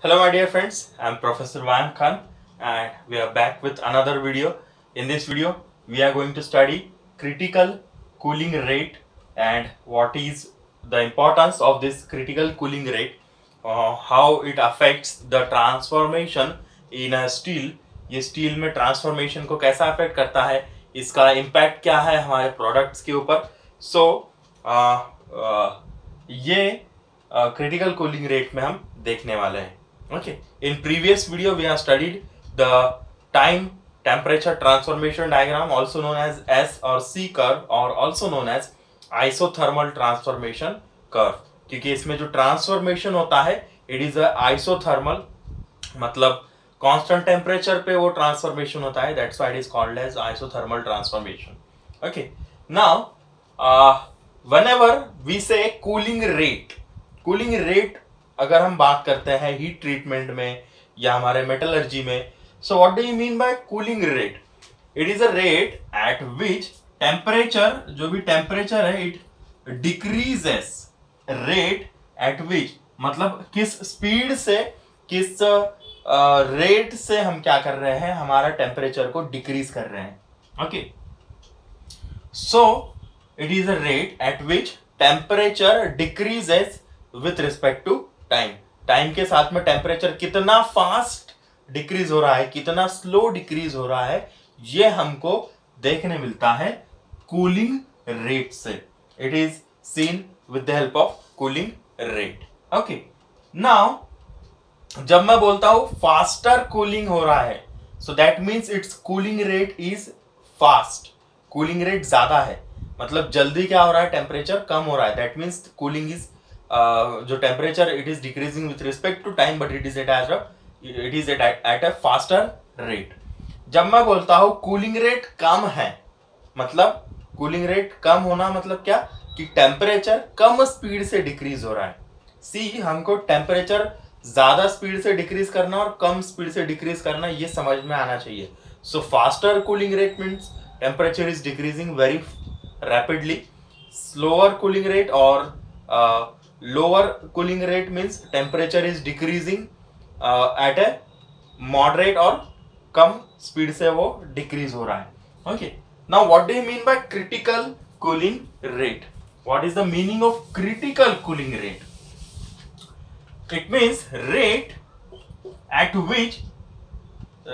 Hello my dear friends, I am Professor Vayam Khan and we are back with another video. In this video, we are going to study critical cooling rate and what is the importance of this critical cooling rate, how it affects the transformation in a steel. ये steel में transformation को कैसा affect करता है, इसका impact क्या है हमारे प्रोडक्ट्स के ऊपर. सो ये क्रिटिकल कूलिंग रेट में हम देखने वाले हैं. Okay, in previous video we have studied the time temperature transformation diagram, also known as S or C curve, or also known as isothermal transformation curve. क्योंकि इसमें जो ट्रांसफॉर्मेशन होता है इट इज आइसोथर्मल, मतलब कांस्टेंट टेम्परेचर पे वो transformation होता है. That's why it is called as isothermal transformation. Okay, now whenever we say cooling rate अगर हम बात करते हैं हीट ट्रीटमेंट में या हमारे मेटलर्जी में, so what do you mean by cooling rate? It is a rate at which temperature, जो भी टेम्परेचर है, इट डिक्रीजेस. रेट एट विच मतलब किस स्पीड से, किस रेट से हम क्या कर रहे हैं, हमारा टेम्परेचर को डिक्रीज कर रहे हैं. Okay, so it is a rate at which temperature decreases with respect to time के साथ में टेम्परेचर कितना फास्ट डिक्रीज हो रहा है, कितना स्लो डिक्रीज हो रहा है, ये हमको देखने मिलता है कूलिंग रेट से. It is seen with the help of cooling rate. Okay, now जब मैं बोलता हूं फास्टर कूलिंग हो रहा है, so that means it's cooling rate is fast. Cooling rate ज्यादा है, मतलब जल्दी क्या हो रहा है, टेम्परेचर कम हो रहा है. दैट मीन्स कूलिंग इज जो temperature it is decreasing with respect to time, but it is at a faster rate. जब मैं बोलता हूं कूलिंग रेट कम है, मतलब कूलिंग रेट कम होना मतलब क्या, कि टेम्परेचर कम स्पीड से डिक्रीज हो रहा है. सी, हमको टेम्परेचर ज्यादा स्पीड से डिक्रीज करना और कम स्पीड से डिक्रीज करना ये समझ में आना चाहिए. So faster cooling rate means temperature is decreasing very rapidly. Slower cooling rate और lower cooling rate means temperature is decreasing at a moderate और कम स्पीड से वो डिक्रीज हो रहा है. Okay, now what do you mean by critical cooling rate? What is the meaning of critical cooling rate? It means rate at which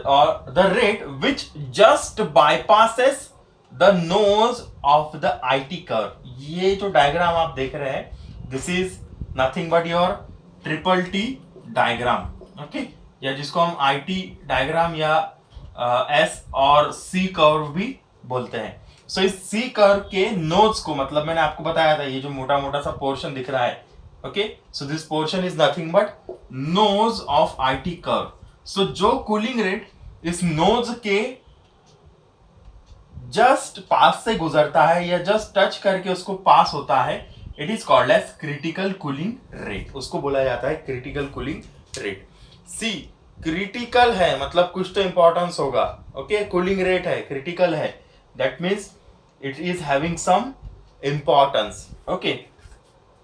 or the rate which just bypasses the nose of the IT curve. ये जो diagram आप देख रहे हैं, this is nothing but your triple T diagram. Okay, या जिसको हम IT diagram या S और C कर्व भी बोलते हैं. सो इस C कर्व के नोज को, मतलब मैंने आपको बताया था ये जो मोटा मोटा सा पोर्शन दिख रहा है, okay, so this portion is nothing but nose of IT curve. So जो कूलिंग रेट इस नोज के जस्ट पास से गुजरता है या जस्ट टच करके उसको पास होता है, it is called as critical cooling rate. उसको बोला जाता है critical cooling rate. See, critical है मतलब कुछ तो इंपॉर्टेंस होगा. ओके, कूलिंग रेट है, क्रिटिकल है, that means it is having some importance. Okay,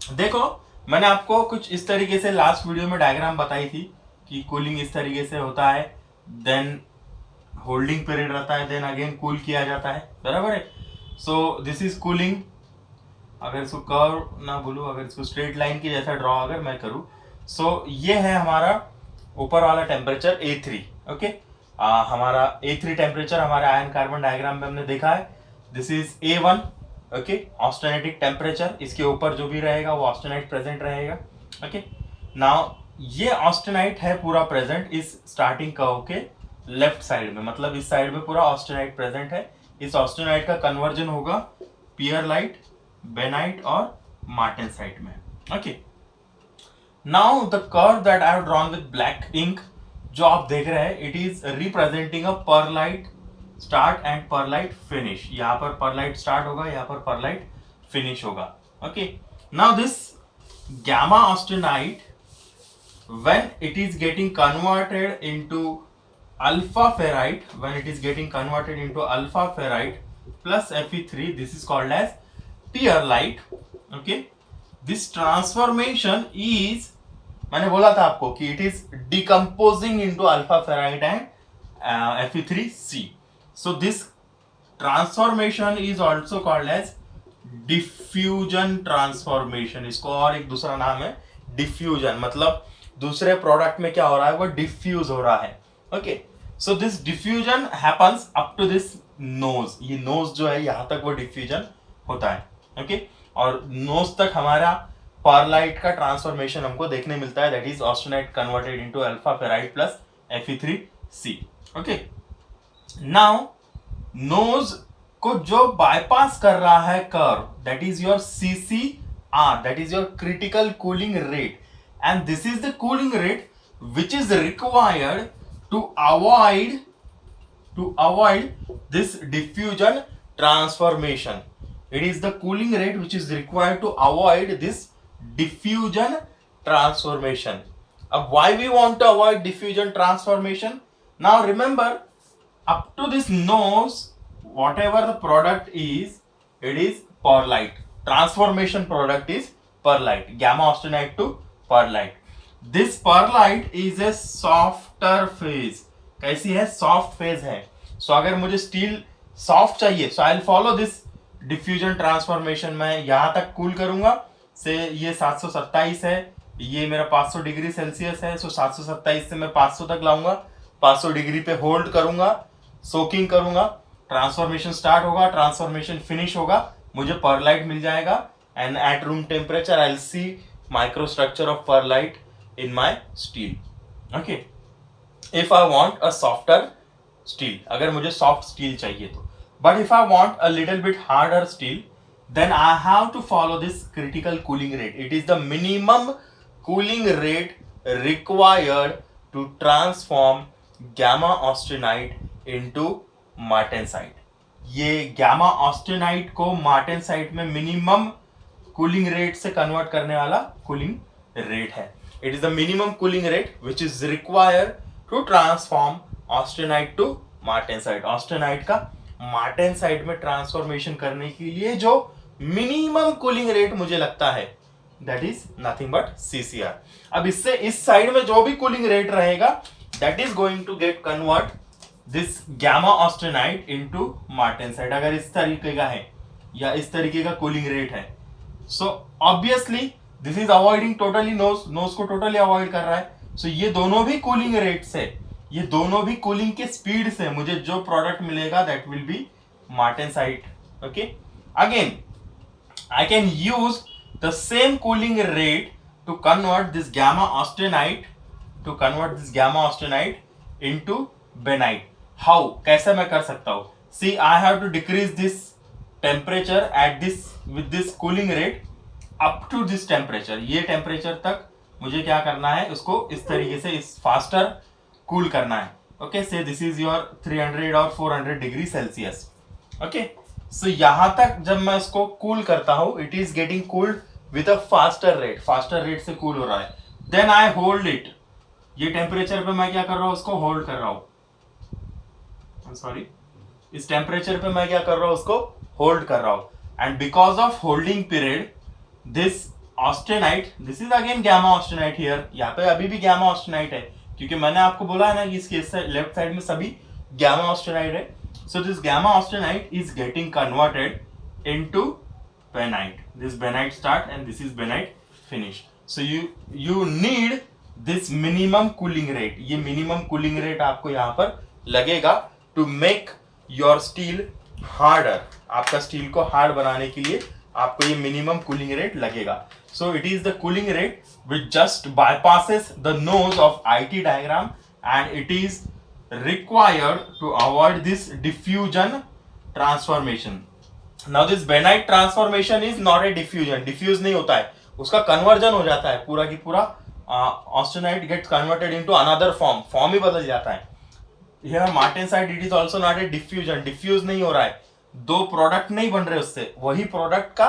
देखो मैंने आपको कुछ इस तरीके से लास्ट वीडियो में डायग्राम बताई थी कि कूलिंग इस तरीके से होता है, देन होल्डिंग पीरियड रहता है, देन अगेन कूल किया जाता है, बराबर है. सो दिस इज कूलिंग. अगर इसको कर्व ना बोलूँ, अगर इसको स्ट्रेट लाइन की जैसा ड्रॉ अगर मैं करूँ, सो ये है हमारा ऊपर वाला टेम्परेचर A3. ओके, हमारा A3 टेम्परेचर हमारे आयन कार्बन डायग्राम में हमने देखा है. This is A1. Okay, austenitic temperature, इसके ऊपर जो भी रहेगा वो ऑस्टेनाइट प्रेजेंट रहेगा. ओके, नाउ ये ऑस्टेनाइट है पूरा प्रेजेंट इस स्टार्टिंग कर्व के लेफ्ट साइड में, मतलब इस साइड में पूरा ऑस्टेनाइट प्रेजेंट है. इस ऑस्टेनाइट का कन्वर्जन होगा पियरलाइट, बेनाइट और मार्टेनसाइट में. Okay, now the curve that I have drawn with black ink, जो आप देख रहे हैं, it is representing a pearlite start and pearlite finish. यहाँ पर परलाइट स्टार्ट होगा, यहाँ पर परलाइट फिनिश होगा. Okay, now this gamma austenite, when it is getting converted into alpha ferrite, when it is getting converted into alpha ferrite plus Fe3, this is called as pearlite. Okay, this transformation is मैंने बोला था आपको कि it is decomposing into alpha ferrite and Fe3C. So this transformation is also called as diffusion transformation. इसको और एक दूसरा नाम है diffusion, मतलब दूसरे प्रोडक्ट में क्या हो रहा है, वो डिफ्यूज हो रहा है. Okay, so this diffusion happens up to this nose. ये नोज जो है यहां तक वो डिफ्यूजन होता है. ओके, और नोज तक हमारा परलाइट का ट्रांसफॉर्मेशन हमको देखने मिलता है, that is austenite converted into alpha ferrite plus Fe3C. Okay, now nose को जो बाईपास कर रहा है curve, that is your CCR, that is your critical cooling rate, and this is the cooling rate which is required to avoid this diffusion transformation. It is the cooling rate which is required to avoid this diffusion transformation. Why we want to avoid diffusion transformation? Now remember, up to this nose, whatever the product is, it is perlite. Transformation product is perlite, gamma austenite to perlite. This perlite is a softer phase. कैसी है? Soft phase है. सो अगर मुझे steel soft चाहिए, so I will follow this diffusion transformation. मैं यहां तक cool करूंगा से ये 727 है, ये मेरा 500 डिग्री सेल्सियस है. सो 727 से मैं 500 तक लाऊंगा, 500 डिग्री पे होल्ड करूंगा, सोकिंग करूंगा, ट्रांसफॉर्मेशन स्टार्ट होगा, ट्रांसफॉर्मेशन फिनिश होगा, मुझे परलाइट मिल जाएगा. And at room temperature I will see microstructure of pearlite in my steel. Okay, if I want a softer steel, अगर मुझे soft steel चाहिए तो, but if I want a little bit harder steel, then I have to follow this critical cooling rate. It is the minimum cooling rate required to transform gamma austenite into martensite. ये gamma austenite को martensite में minimum cooling rate से convert करने वाला cooling rate है. It is the minimum cooling rate which is required to transform austenite to martensite. austenite का martensite में transformation करने के लिए जो मिनिमम कूलिंग रेट मुझे लगता है, that is nothing but CCR. अब इससे इस साइड में जो भी कूलिंग रेट रहेगा, that is going to get convert this gamma austenite into martensite. अगर इस तरीके का है या इस तरीके का कूलिंग रेट है, so obviously this is avoiding totally nose को टोटली अवॉइड कर रहा है. सो ये दोनों भी कूलिंग रेट से, ये दोनों भी कूलिंग के स्पीड से मुझे जो प्रोडक्ट मिलेगा that will be martensite. Okay, again I can use the same cooling rate to convert this gamma austenite into bainite. How, कैसे मैं कर सकता हूं? See, I have to decrease this temperature at this with this cooling rate up to this temperature. ये temperature तक मुझे क्या करना है, उसको इस तरीके से इस फास्टर कूल करना है. ओके, से दिस इज योर 300 और 400 डिग्री सेल्सियस. ओके, सो यहां तक जब मैं इसको कूल करता हूं, it is getting cooled with a faster rate से कूल हो रहा है. Then I hold it. ये टेम्परेचर पे मैं क्या कर रहा हूं, उसको होल्ड कर रहा हूं. सॉरी, इस टेम्परेचर पे मैं क्या कर रहा हूं, उसको होल्ड कर रहा हूं. And because of holding period, this austenite, this is again gamma austenite here. यहाँ पे अभी भी gamma austenite है, क्योंकि मैंने आपको बोला है ना कि इसके लेफ्ट साइड में सभी gamma austenite है. So this gamma austenite is getting converted into benite. This benite start and this is benite finish. So you need this minimum cooling rate. ये minimum cooling rate आपको यहाँ पर लगेगा to make your steel harder. आपका steel को hard बनाने के लिए आपको ये मिनिमम कूलिंग रेट लगेगा. So it is the cooling rate which just bypasses the nose of IT diagram and it is required to avoid this diffusion transformation. Now this bainite transformation is not a diffusion. Diffuse नहीं होता है, उसका conversion हो जाता है. पूरा की पूरा austenite gets converted into another form ही बदल जाता है. Here martensite, it is also not a diffusion. Diffuse नहीं हो रहा है, दो प्रोडक्ट नहीं बन रहे उससे, वही प्रोडक्ट का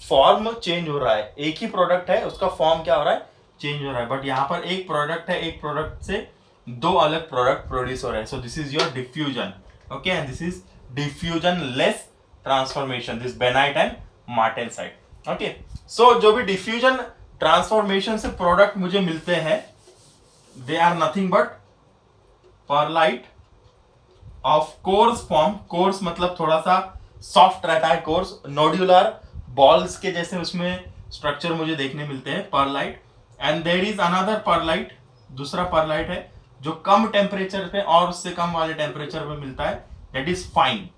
फॉर्म चेंज हो रहा है. एक ही प्रोडक्ट है, उसका फॉर्म क्या हो रहा है, चेंज हो रहा है. बट यहाँ पर एक प्रोडक्ट है, एक प्रोडक्ट से दो अलग प्रोडक्ट प्रोड्यूस हो रहे हैं. So this is your diffusion. Okay, and this is diffusion less transformation, this bainite and martensite. Okay, so जो भी डिफ्यूजन ट्रांसफॉर्मेशन से प्रोडक्ट मुझे मिलते हैं, they are nothing but pearlite of course form. Course मतलब थोड़ा सा सॉफ्ट रहता है, कोर्स नोड्यूलर बॉल्स के जैसे उसमें स्ट्रक्चर मुझे देखने मिलते हैं, pearlite. And there is another pearlite, दूसरा परलाइट है जो कम टेम्परेचर पे और उससे कम वाले टेम्परेचर पे मिलता है, दैट इज फाइन,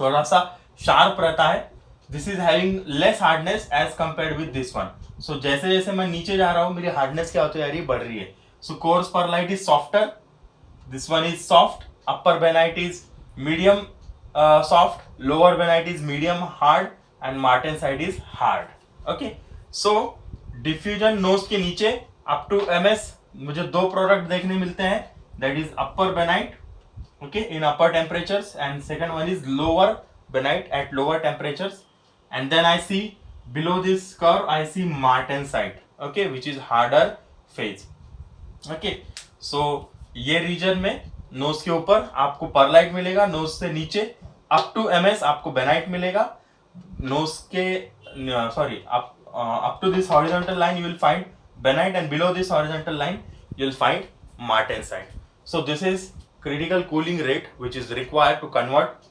थोड़ा सा शार्प रहता है। This is having less hardness as compared with this one. So जैसे जैसे मैं नीचे जा रहा हूं मेरी हार्डनेस क्या होती जा रही है, बढ़ रही है। So coarse pearlite is softer, this one is soft, upper bainite is medium soft, lower bainite is medium hard and martensite is hard. Okay, so diffusion nose के नीचे अप टू MS मुझे दो प्रोडक्ट देखने मिलते हैं, that is upper bainite, okay, in upper temperatures, and second one is lower benite at lower temperatures, and then I see below this curve I see martensite, okay, which is harder phase. Okay, so ये reason में knows के ऊपर आपको pearlite मिलेगा, knows से नीचे up to MS आपको bainite मिलेगा, नोज के sorry up to this horizontal line you will find benite, and below this horizontal line you will find martensite. So this is critical cooling rate which is required to convert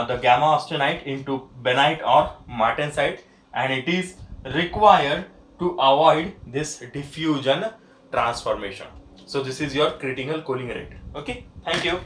the gamma austenite into benite or martensite, and it is required to avoid this diffusion transformation. So this is your critical cooling rate. Okay, thank you.